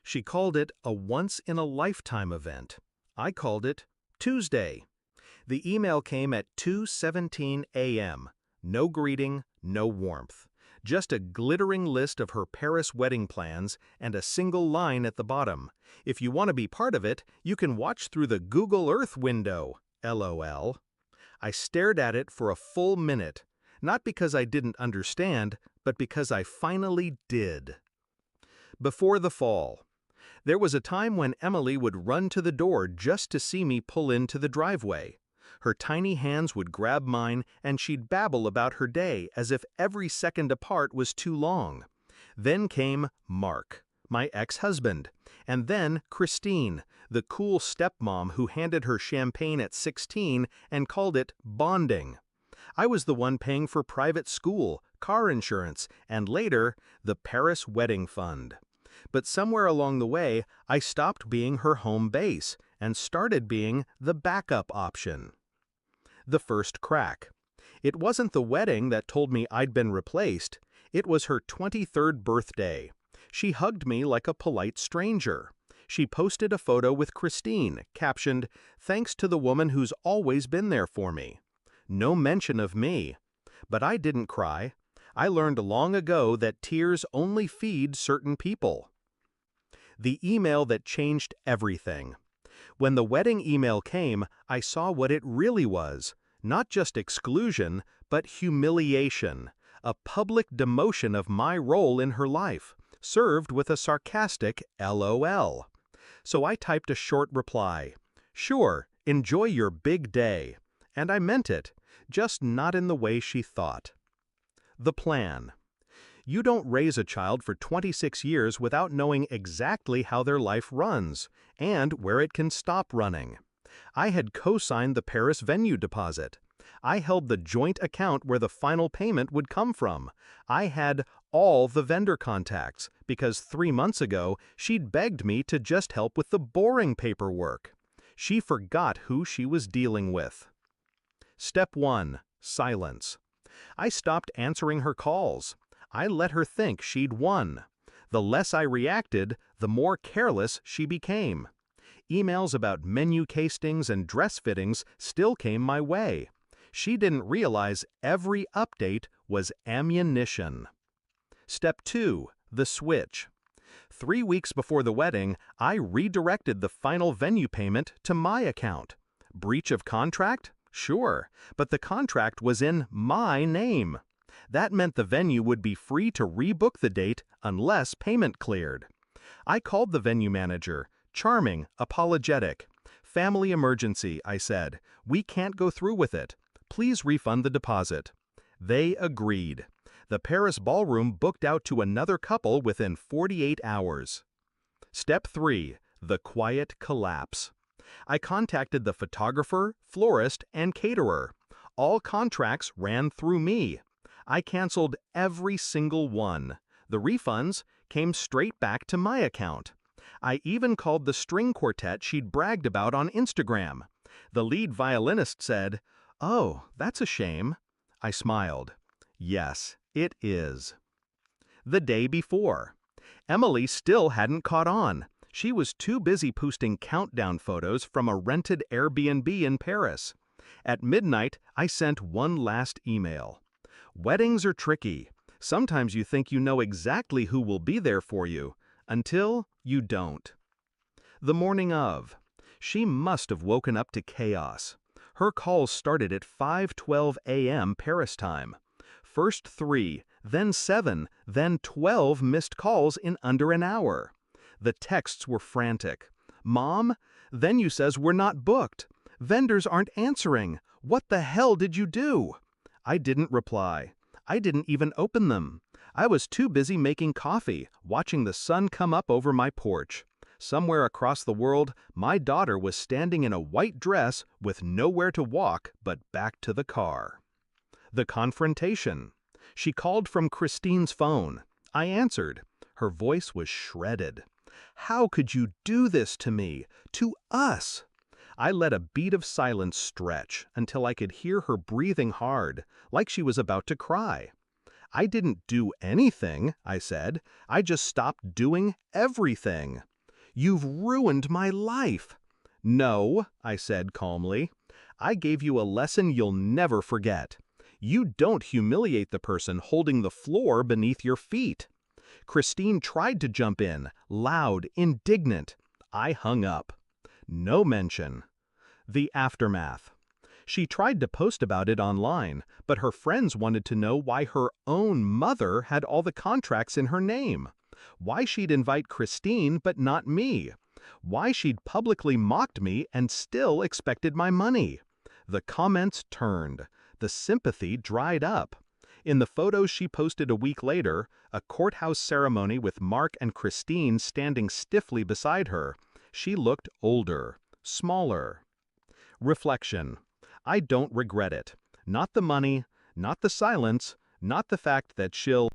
She called it a once-in-a-lifetime event. I called it Tuesday. The email came at 2:17 a.m. No greeting, no warmth. Just a glittering list of her Paris wedding plans and a single line at the bottom. If you want to be part of it, you can watch through the Google Earth window. LOL. I stared at it for a full minute, not because I didn't understand, but because I finally did. Before the fall. There was a time when Emily would run to the door just to see me pull into the driveway. Her tiny hands would grab mine and she'd babble about her day as if every second apart was too long. Then came Mark, my ex-husband, and then Christine, the cool stepmom who handed her champagne at 16 and called it bonding. I was the one paying for private school, car insurance, and later, the Paris Wedding Fund. But somewhere along the way, I stopped being her home base and started being the backup option. The first crack. It wasn't the wedding that told me I'd been replaced. It was her 23rd birthday. She hugged me like a polite stranger. She posted a photo with Christine, captioned, "Thanks to the woman who's always been there for me." No mention of me. But I didn't cry. I learned long ago that tears only feed certain people. The email that changed everything. When the wedding email came, I saw what it really was. Not just exclusion, but humiliation. A public demotion of my role in her life, served with a sarcastic LOL. So I typed a short reply. Sure, enjoy your big day. And I meant it, just not in the way she thought. The plan. You don't raise a child for 26 years without knowing exactly how their life runs, and where it can stop running. I had co-signed the Paris venue deposit. I held the joint account where the final payment would come from. I had all the vendor contacts, because 3 months ago, she'd begged me to just help with the boring paperwork. She forgot who she was dealing with. Step 1. Silence. I stopped answering her calls. I let her think she'd won. The less I reacted, the more careless she became. Emails about menu castings and dress fittings still came my way. She didn't realize every update was ammunition. Step 2. The switch. 3 weeks before the wedding, I redirected the final venue payment to my account. Breach of contract? Sure, but the contract was in my name. That meant the venue would be free to rebook the date unless payment cleared. I called the venue manager, charming, apologetic. "Family emergency," I said. "We can't go through with it. Please refund the deposit." They agreed. The Paris ballroom booked out to another couple within 48 hours. Step 3. The quiet collapse. I contacted the photographer, florist, and caterer. All contracts ran through me. I canceled every single one. The refunds came straight back to my account. I even called the string quartet she'd bragged about on Instagram. The lead violinist said, "Oh, that's a shame." I smiled. Yes, it is. The day before. Emily still hadn't caught on. She was too busy posting countdown photos from a rented Airbnb in Paris. At midnight, I sent one last email. Weddings are tricky. Sometimes you think you know exactly who will be there for you, until you don't. The morning of. She must have woken up to chaos. Her calls started at 5:12 a.m. Paris time. First 3, then 7, then 12 missed calls in under an hour. The texts were frantic. "Mom, venue says we're not booked. Vendors aren't answering. What the hell did you do?" I didn't reply. I didn't even open them. I was too busy making coffee, watching the sun come up over my porch. Somewhere across the world, my daughter was standing in a white dress with nowhere to walk but back to the car. The confrontation. She called from Christine's phone. I answered. Her voice was shredded. "How could you do this to me? To us?" I let a beat of silence stretch until I could hear her breathing hard, like she was about to cry. "I didn't do anything," I said. "I just stopped doing everything." You've ruined my life." "No," I said calmly. "I gave you a lesson you'll never forget. You don't humiliate the person holding the floor beneath your feet." Christine tried to jump in, loud, indignant. I hung up. No mention. The aftermath. She tried to post about it online, but her friends wanted to know why her own mother had all the contracts in her name. Why she'd invite Christine but not me. Why she'd publicly mocked me and still expected my money. The comments turned. The sympathy dried up. In the photos she posted a week later, a courthouse ceremony with Mark and Christine standing stiffly beside her, she looked older, smaller. Reflection. I don't regret it. Not the money, not the silence, not the fact that she'll